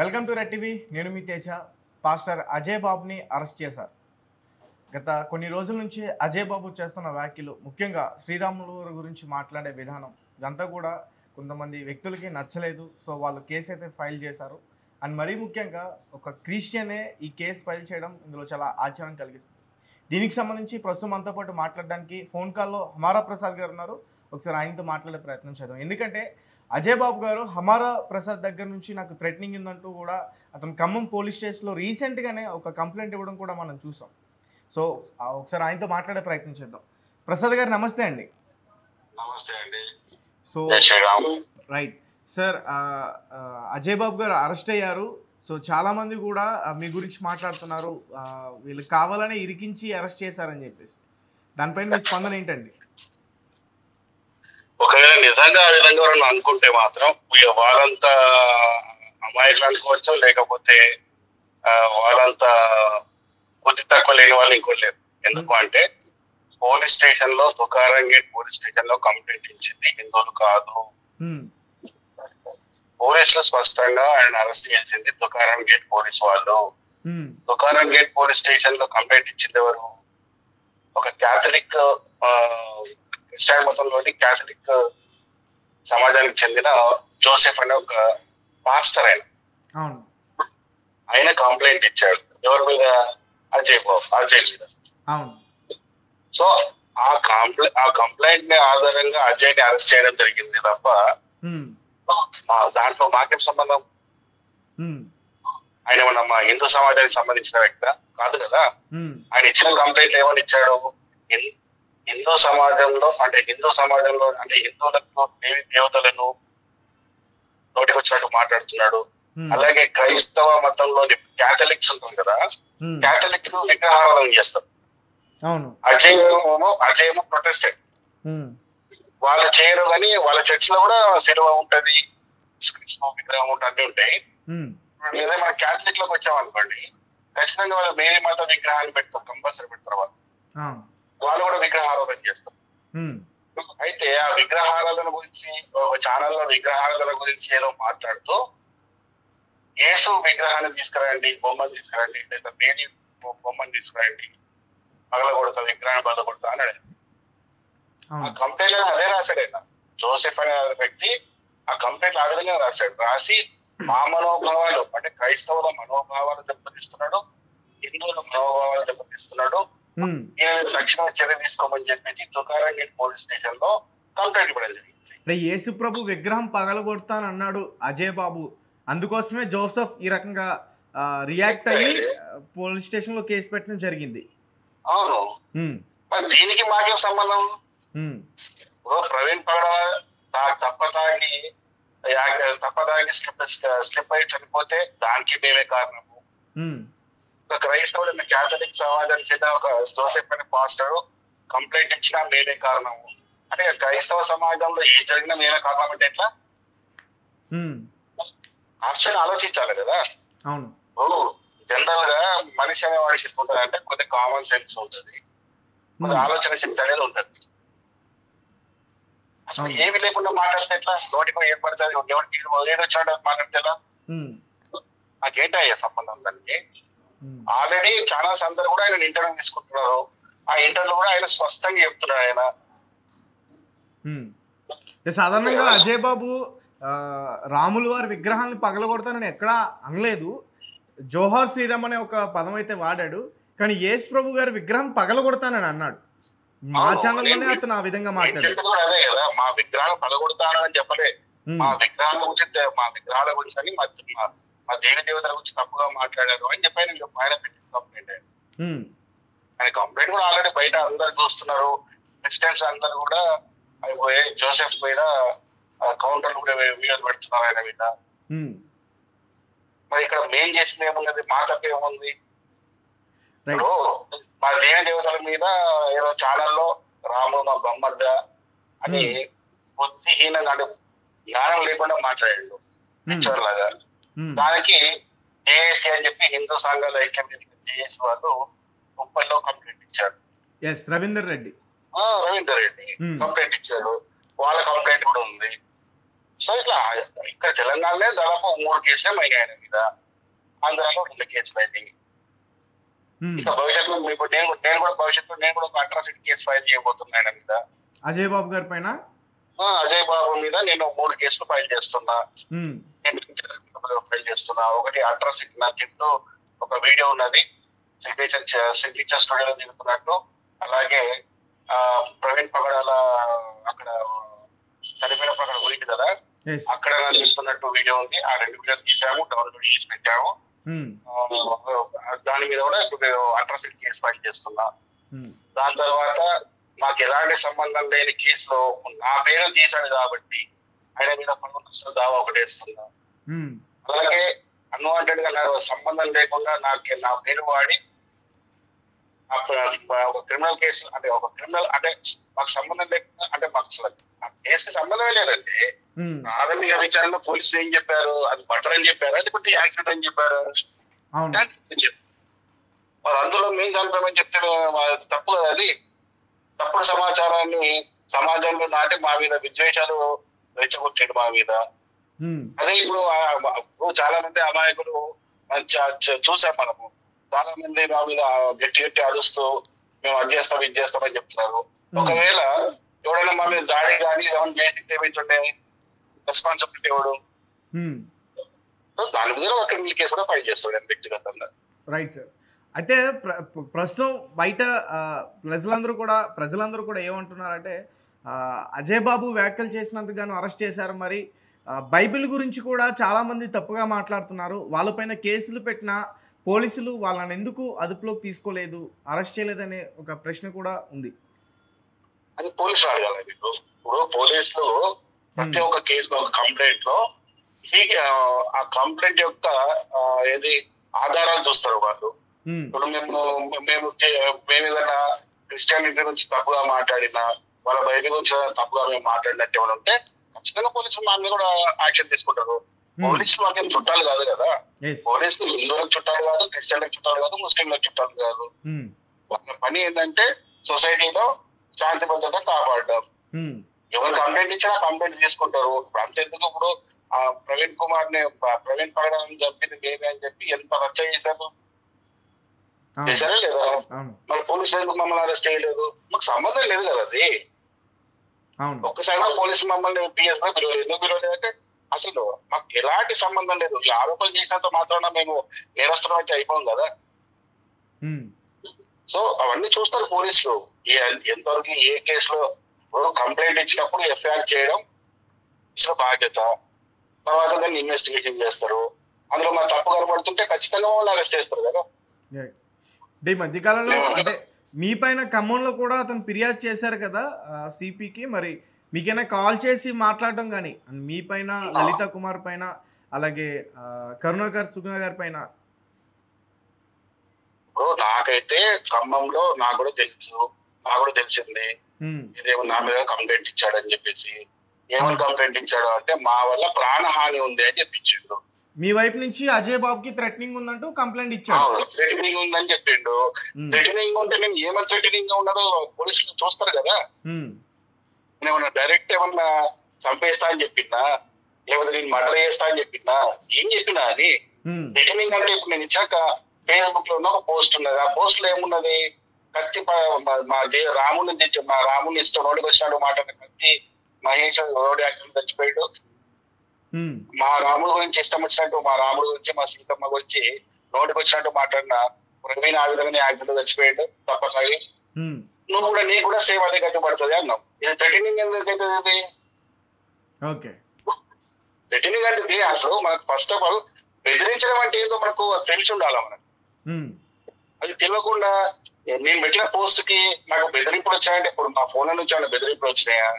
Welcome to red TV. నేను మీ Teja. Pastor Ajay బాబుని arrest చేశారు. గత కొన్ని రోజుల నుంచి అజయ్ బాబు చేస్తున్న వ్యాఖ్యలు, ముఖ్యంగా శ్రీరాములు గురించి మాట్లాడే విధానం, ఇదంతా కూడా కొంతమంది వ్యక్తులకి నచ్చలేదు. సో వాళ్ళు కేసు అయితే ఫైల్ చేశారు. అండ్ మరీ ముఖ్యంగా ఒక క్రిస్టియనే ఈ కేసు ఫైల్ చేయడం ఇందులో చాలా ఆశ్చర్యం కలిగిస్తుంది. దీనికి సంబంధించి ప్రస్తుతం మనతో పాటు మాట్లాడడానికి ఫోన్ కాల్లో హమారా ప్రసాద్ గారు ఉన్నారు. ఒకసారి ఆయనతో మాట్లాడే ప్రయత్నం చేద్దాం. ఎందుకంటే అజయ్ బాబు గారు హమారా ప్రసాద్ దగ్గర నుంచి నాకు థ్రెటనింగ్ ఉందంటూ కూడా అతను ఖమ్మం పోలీస్ స్టేషన్లో రీసెంట్గానే ఒక కంప్లైంట్ ఇవ్వడం కూడా మనం చూసాం. సో ఒకసారి ఆయనతో మాట్లాడే ప్రయత్నం చేద్దాం. ప్రసాద్ గారు నమస్తే అండి. నమస్తే అండి. సో రైట్ సార్, అజయ్ బాబు గారు అరెస్ట్ అయ్యారు. సో చాలామంది కూడా మీ గురించి మాట్లాడుతున్నారు, వీళ్ళు కావాలనే ఇరికించి అరెస్ట్ చేశారని చెప్పేసి. దానిపైన మీ స్పందన ఏంటండి? ఒకవేళ నిజంగా ఆ విధంగా ఎవరైనా అనుకుంటే మాత్రం వాళ్ళంతా అమాయకులు అనుకోవచ్చు, లేకపోతే వాళ్ళంతా కొద్ది తక్కువ లేని వాళ్ళు ఇంకోలేరు. ఎందుకు అంటే పోలీస్ స్టేషన్ లో తుకారం గేట్ పోలీస్ స్టేషన్ లో కంప్లైంట్ ఇచ్చింది హిందువులు కాదు. పోలీసులు స్పష్టంగా ఆయన అరెస్ట్ చేసింది తుకారం గేట్ పోలీస్ వాళ్ళు. తుకారం గేట్ పోలీస్ స్టేషన్ లో కంప్లైంట్ ఇచ్చింది ఎవరు? ఒక క్యాథలిక్ క్రిస్టియన్ మతంలోని క్యాథలిక్ సమాజానికి చెందిన జోసెఫ్ అనే ఒక పాస్టర్. ఆయన కంప్లైంట్ ఇచ్చాడు. ఎవరి మీద? అజయ్ మీద. సో ఆ కంప్లైంట్ ని ఆధారంగా అజయ్ ని అరెస్ట్ చేయడం జరిగింది తప్ప దాంట్లో మాకేం సంబంధం? ఆయన ఏమన్నా మా హిందూ సమాజానికి సంబంధించిన వ్యక్తి కాదు కదా. ఆయన ఇచ్చిన కంప్లైంట్ ఏమని ఇచ్చాడు? హిందూ సమాజంలో అంటే హిందువులకు దేవతలను నోటికి వచ్చినట్టు మాట్లాడుతున్నాడు. అలాగే క్రైస్తవ మతంలోని క్యాథలిక్స్ ఉంటుంది కదా, క్యాథలిక్స్ విగ్రహారాధన చేస్తారు. అజయ్ ప్రొటెస్టెంట్, వాళ్ళు చేయరు కానీ వాళ్ళ చర్చ్ లో కూడా సిలువ ఉంటది, విగ్రహం ఉంటుంది, అన్ని ఉంటాయి. లేదా మన క్యాథలిక్ లోకి వచ్చామనుకోండి, ఖచ్చితంగా వాళ్ళు మేరీ మాత విగ్రహాన్ని పెడతారు, కంపల్సరీ పెడతారు. వాళ్ళు కూడా విగ్రహారాధన చేస్తారు. అయితే ఆ విగ్రహారాధన గురించి ఒక ఛానల్లో విగ్రహారాధన గురించి ఏదో మాట్లాడుతూ యేసు విగ్రహాన్ని తీసుకురండి, బొమ్మను తీసుకురండి, లేదా మేరీ బొమ్మను తీసుకురండి, పగలగొడతా విగ్రహాన్ని బలగొడతా అన్నాడు. ఆ కంప్లైంట్ అదే రాశాడు. ఆయన జోసెఫ్ అనే వ్యక్తి ఆ కంప్లైంట్ ఆ విధంగా రాశాడు. రాసి మా మనోభావాలు అంటే క్రైస్తవుల మనోభావాలు దెబ్బతీస్తున్నాడు, హిందువుల మనోభావాలు దెబ్బతీస్తున్నాడు, తక్షణ చర్య తీసుకోమని చెప్పి తుకారం గేట్ పోలీస్ స్టేషన్ లో కంప్లైంట్ ఇవ్వడం జరిగింది. యేసు ప్రభు విగ్రహం పగలగొడతాను అన్నాడు అజయ్ బాబు. అందుకోసమే జోసెఫ్ ఈ రకంగా రియాక్ట్ అయ్యి పోలీస్ స్టేషన్ లో కేసు పెట్టడం జరిగింది. అవును, మరి దీనికి మాకేం సంబంధం? ప్రవీణ్ పగడ తప్పదాగి స్లిప్ అయి చనిపోతే దానికి మేమే కారణము. ఒక క్రైస్తవులు క్యాథలిక్ సమాజానికి చెందిన ఒక జోసెఫ్ అనే పాస్టర్ కంప్లైంట్ ఇచ్చినా మేమే కారణము అంటే క్రైస్తవ సమాజంలో ఏ జరిగినా మేమే కారణం అంటే ఎట్లా? ఆశ్చర్యం ఆలోచించాలి కదా. జనరల్ గా మనిషి అనే వాడికి ఉంటుంది అంటే కొద్దిగా కామన్ సెన్స్ ఉంటుంది, కొద్దిగా ఆలోచన శక్తి అనేది ఉంటుంది. అసలు ఏమి లేకుండా మాట్లాడితే ఎట్లా? నోటికి ఏం పడుతుంది, ఎవరికి వచ్చినట్టు మాట్లాడితే ఎలా? నాకేంటయ్యా సంబంధం దానికి? ఆల్రెడీ ఛానల్స్ అందరు కూడా ఆయన ఇంటర్వ్యూ తీసుకుంటున్నారు. ఆ ఇంటర్వ్యూ కూడా ఆయన స్పష్టంగా చెప్తున్నాడు. ఆయన సాధారణంగా అజయ్ బాబు రాములు వారి విగ్రహాన్ని పగలగొడతానని ఎక్కడా అనలేదు. జోహార్ శ్రీరామ్ అనే ఒక పదం అయితే వాడాడు, కానీ యేసు ప్రభు గారి విగ్రహం పగలగొడతానని అన్నాడు. మా ఛానల్లోనే అతను ఆ విధంగా మాట్లాడాడు. అదే కదా, మా విగ్రహాలు పగలగొడతానని చెప్పలే, మా విగ్రహాల గురించి అని మా దేవి దేవతల గురించి తప్పుగా మాట్లాడారు అని చెప్పి ఆయన పెట్టిన కంప్లైంట్. ఆయన కంప్లైంట్ కూడా ఆల్రెడీ బయట అందరు చూస్తున్నారు. క్రిస్టియన్స్ అందరు కూడా అయిపోయి జోసెఫ్ మీద కౌంటర్లు కూడా వీడియోలు పెడుతున్నారు ఆయన మీద. మరి ఇక్కడ మేం చేసింది ఏమున్నది? మా తప్ప ఏముంది? మా దేవి దేవతల మీద ఏదో ఛానల్లో రాము మా బొమ్మర్ద అని బుద్ధిహీనంగా అంటే జ్ఞానం లేకుండా మాట్లాడాడు లాగా. దానికి జేఏసీ అని చెప్పి హిందూ సంఘాల ఐక్యం జేఏసీ వాళ్ళు ముప్పైలో కంప్లైంట్ ఇచ్చారు. రవీందర్ రెడ్డి కంప్లైంట్ ఇచ్చాడు. వాళ్ళ కంప్లైంట్ కూడా ఉంది. సో ఇట్లా ఇక్కడ తెలంగాణలో దాదాపు 3 కేసులే మైనాయి ఆయన మీద, ఆంధ్రాలో 2 కేసులు అయినాయి. ఇక భవిష్యత్తులో ఇప్పుడు నేను కూడా ఒక అట్రాసిటీ కేసు ఫైల్ చేయబోతున్నా ఆయన మీద, అజయ్ బాబు గారి పైన. అజయ్ బాబు మీద నేను 3 కేసులు ఫైల్ చేస్తున్నా. ఒకటి అట్రాసిటీ నా తింటూ ఒక వీడియో ఉన్నది, సిగ్నేచర్ స్టూడియోలో దిగుతున్నట్టు. అలాగే ప్రవీణ్ పగడాల అక్కడ చనిపోయిన పగడ పోయింది కదా, అక్కడ దిగుతున్నట్టు వీడియో ఉంది. ఆ 2 వీడియోలు తీసాము, డౌన్లోడ్ చేసి పెట్టాము. దాని మీద కూడా అట్రాసిటీ కేసు ఫైల్ చేస్తున్నా. దాని తర్వాత మాకు ఎలాంటి సంబంధం లేని కేసులో నా పేరు తీశాడు కాబట్టి ఆయన మీద పన్ను దావా ఒకటి వేస్తున్నా. అలాగే అన్వాంటెడ్ గా నాకు సంబంధం లేకుండా నా పేరు వాడి ఒక క్రిమినల్ కేసు అంటే మాకు సంబంధం లేకుండా, అంటే మాకు కేసు సంబంధమే లేదండి. ప్రాథమిక విచారణలో పోలీసులు ఏం చెప్పారు, అది మర్డర్ అని చెప్పారు, లేకపోతే యాక్సిడెంట్ అని చెప్పారు. మరి అందులో మేము చనిపోయామని చెప్తే తప్పు కదా. అది తప్పుడు సమాచారాన్ని సమాజంలో నాటి మా మీద విద్వేషాలు రెచ్చగొట్టాడు మా మీద. అదే ఇప్పుడు చాలా మంది అమాయకులు చూసాం మనము, చాలా మంది మా మీద గట్టి అరుస్తూ మేము అది చేస్తాం ఇది చేస్తామని చెప్తున్నారు. ఒకవేళ ఎవడైనా మా మీద దాడి కానీ ఏమైనా చేసి ఏమైతుండే రెస్పాన్సిబిలిటీ ఎవడు? దాని మీద ఒక క్రిమినల్ కేసు కూడా ఫైల్ చేస్తాడు వ్యక్తిగతంగా. Right sir. అయితే ప్రస్తుతం బయట ప్రజలందరూ కూడా ఏమంటున్నారంటే అజయ్ బాబు వ్యాఖ్యలు చేసినందుకు గాను అరెస్ట్ చేశారు. మరి బైబిల్ గురించి కూడా చాలామంది తప్పుగా మాట్లాడుతున్నారు. వాళ్ళపైన కేసులు పెట్టిన పోలీసులు వాళ్ళని ఎందుకు అదుపులోకి తీసుకోలేదు, అరెస్ట్ చేయలేదనే ఒక ప్రశ్న కూడా ఉంది. అది పోలీసులు అడగాలి. ఇప్పుడు పోలీసులు ప్రతి ఒక్క కేసు ఒక కంప్లైంట్ లో ఆ కంప్లైంట్ యొక్క ఏది ఆధారాలు చూస్తారు వాళ్ళు. ఇప్పుడు మేము ఏదైనా క్రిస్టియానిటీ గురించి తప్పుగా మాట్లాడినా, వాళ్ళ బైబిల్ గురించి తప్పుగా మేము మాట్లాడినట్టు ఏమైనా ఉంటే ఖచ్చితంగా పోలీసులు మా మీద కూడా యాక్షన్ తీసుకుంటారు. పోలీసులు మాకేం చుట్టాలు కాదు కదా. పోలీసులు హిందువులకు చుట్టాలు కాదు, క్రిస్టియన్లకు చుట్టాలు కాదు, ముస్లింలకు చుట్టాలు కాదు. వాళ్ళ పని ఏంటంటే సొసైటీలో శాంతి భద్రత కాపాడడం. ఎవరు కంప్లైంట్ ఇచ్చినా కంప్లైంట్ తీసుకుంటారు. అంతెందుకు ఇప్పుడు ప్రవీణ్ పగడాన్ని చంపింది మేమే అని చెప్పి ఎంత రచ్చ చేశారు, చేశారా లేదా? మరి పోలీసులు ఎందుకు మమ్మల్ని అరెస్ట్ చేయలేదు? మాకు సంబంధం లేదు కదా. అది ఒక్కసారి పోలీసు మమ్మల్ని పిఎస్ ఎందుకు పిలవలేదంటే అసలు మాకు ఎలాంటి సంబంధం లేదు. ఈ ఆరోపణలు చేసినంత మాత్రాన మేము నేరస్తులం అయితే అయిపోం కదా. సో అవన్నీ చూస్తారు పోలీసులు. ఎంతవరకు ఏ కేసులో కంప్లైంట్ ఇచ్చినప్పుడు ఎఫ్ఐఆర్ చేయడం ఇచ్చిన బాధ్యత. తర్వాత దాన్ని ఇన్వెస్టిగేషన్ చేస్తారు. అందులో మన తప్పు కనబడుతుంటే ఖచ్చితంగా వాళ్ళు అరెస్ట్ చేస్తారు కదా. ఈ మధ్యకాలంలో అంటే మీ పైన ఖమ్మంలో కూడా అతను ఫిర్యాదు చేశారు కదా సిపికి. మరి మీకైనా కాల్ చేసి మాట్లాడడం కానీ మీ పైన, లలిత కుమార్ పైన, అలాగే కరుణాకర్ సుగుణ గారి పైన? నాకైతే ఖమ్మంలో నాకు కూడా తెలిసింది ఇదేమో నా మీద కంప్లైంట్ ఇచ్చాడని చెప్పేసి. ఏమని కంప్లైంట్ ఇచ్చాడు అంటే మా వల్ల ప్రాణహాని ఉంది అని చెప్పించిండు. మీ వైపు నుంచి అజయ్ బాబుకి థ్రెటనింగ్ ఉందంటూ కంప్లైంట్ ఇచ్చాడు. థ్రెటనింగ్ ఉందని చెప్పిండు. థ్రెటనింగ్ ఉంటే నేను ఏమైనా థ్రెటనింగ్ గా ఉన్నదో పోలీసులు చూస్తారు కదా. నేనేమన్నా డైరెక్ట్ ఏమన్నా చంపేస్తా అని చెప్పినా, లేకపోతే నేను మర్డర్ చేస్తా అని చెప్పినా, ఏం చెప్పినా అని. థ్రెటనింగ్ అంటే ఇప్పుడు నేను ఇచ్చాక ఫేస్బుక్ లో ఉన్న ఒక పోస్ట్ ఉన్నది. ఆ పోస్ట్ లో ఏమున్నది, కత్తి మా రాముని ఇష్టం నోటికి వచ్చినాడు మాట కత్తి మహేష్ రోడ్ యాక్సిడెంట్ చచ్చిపోయాడు. మా రాముడి గురించి ఇష్టం వచ్చినట్టు, మా రాముడి గురించి, మా సీతమ్మ గురించి నోటికి వచ్చినట్టు మాట్లాడిన ప్రవీణ్ ఆ విధంగా యాక్సిడెంట్ చచ్చిపోయాడు తప్పక. నువ్వు కూడా నీకు కూడా సేమ్ అదే గతి పడుతుంది అన్నావు. ఇది థ్రెటనింగ్ ఎందుకైతుంది? థ్రెటనింగ్ అంటే అసలు మనకు ఫస్ట్ ఆఫ్ ఆల్ బెదిరించడం అంటే ఏదో మనకు తెలిసి ఉండాలి. మనకు అది తెలియకుండా నేను పెట్టిన పోస్ట్ కి నాకు బెదిరింపులు వచ్చాయంటే, ఇప్పుడు మా ఫోన్ నుంచి ఏమైనా బెదిరింపులు వచ్చినాయా,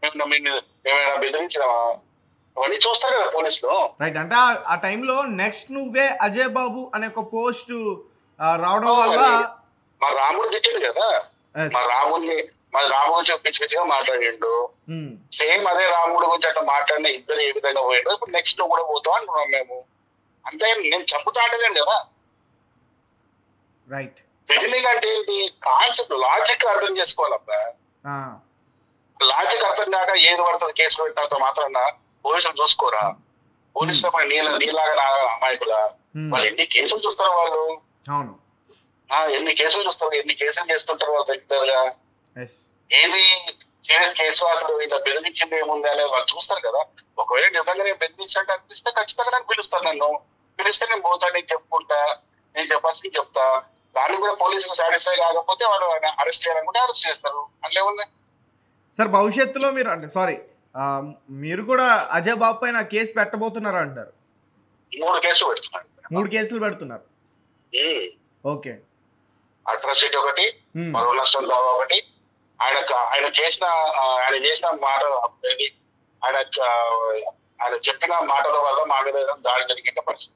ఏమైనా బెదిరించినావా, అవన్నీ చూస్తారు కదా పోలీసులు. రైట్. అంటే ఆ టైంలో నెక్స్ట్ నువ్వే అజయ్ బాబు అనే ఒక పోస్ట్ రావడం వల్ల మా రాముడు తిట్టాడు కదా. మా రాముడిని పిచ్చి పిచ్చిగా మాట్లాడిండు. సేమ్ అదే రాముడు గురించి అట్లా మాట్లాడిన ఇద్దరు ఏ విధంగా పోయాడు. ఇప్పుడు నెక్స్ట్ నువ్వు కూడా పోతావు అంటున్నాం మేము. అంతే, నేను చంపుతా అంటలేను కదా. రైట్. థ్రెటనింగ్ అంటే ఏంటి కాన్సెప్ట్, లాజిక్ అర్థం చేసుకోవాలబ్బా. లాజిక్ అర్థం కాక ఏది పడుతుంది కేసు పెట్టినంత మాత్రాన పోలీసులు చూసుకోరా? పోలీసులు నీలాగా అమాయకుల వాళ్ళు ఎన్ని కేసులు చూస్తారు వాళ్ళు? అవును, ఎన్ని కేసులు చూస్తారు, ఎన్ని కేసులు చేస్తుంటారు వాళ్ళు రెగ్యులర్గా. ఎస్, ఏది సీరియస్ కేసు అసలు ఇంత బెదిరించింది ఏముంది అనేది వాళ్ళు చూస్తారు కదా. ఒకవేళ నిజంగా నేను బెదిరించినట్టు అనిపిస్తే ఖచ్చితంగా నాకు పిలుస్తాను. నన్ను పిలిస్తే నేను పోతా, నేను చెప్పుకుంటా, నేను చెప్పాల్సింది చెప్తా. దాన్ని కూడా పోలీసులు సాటిస్ఫై కాకపోతే వాళ్ళు అరెస్ట్ చేయాలనుకుంటే అరెస్ట్ చేస్తారు. అట్లే ఉంది సార్. భవిష్యత్తులో మీరు అంటే సారీ మీరు కూడా అజయ్ బాబు పైన కేసు పెట్టబోతున్నారు అంటారు? 3 కేసులు పెడుతున్నాడు. 3 కేసులు పెడుతున్నారు. ఓకే. అట్రాసిటీ ఒకటి, పరువు నష్టం దావా ఒకటి, ఆయన చేసిన మాట, ఆయన చెప్పిన మాటల వల్ల మా మీద దాడి జరిగిన పరిస్థితి.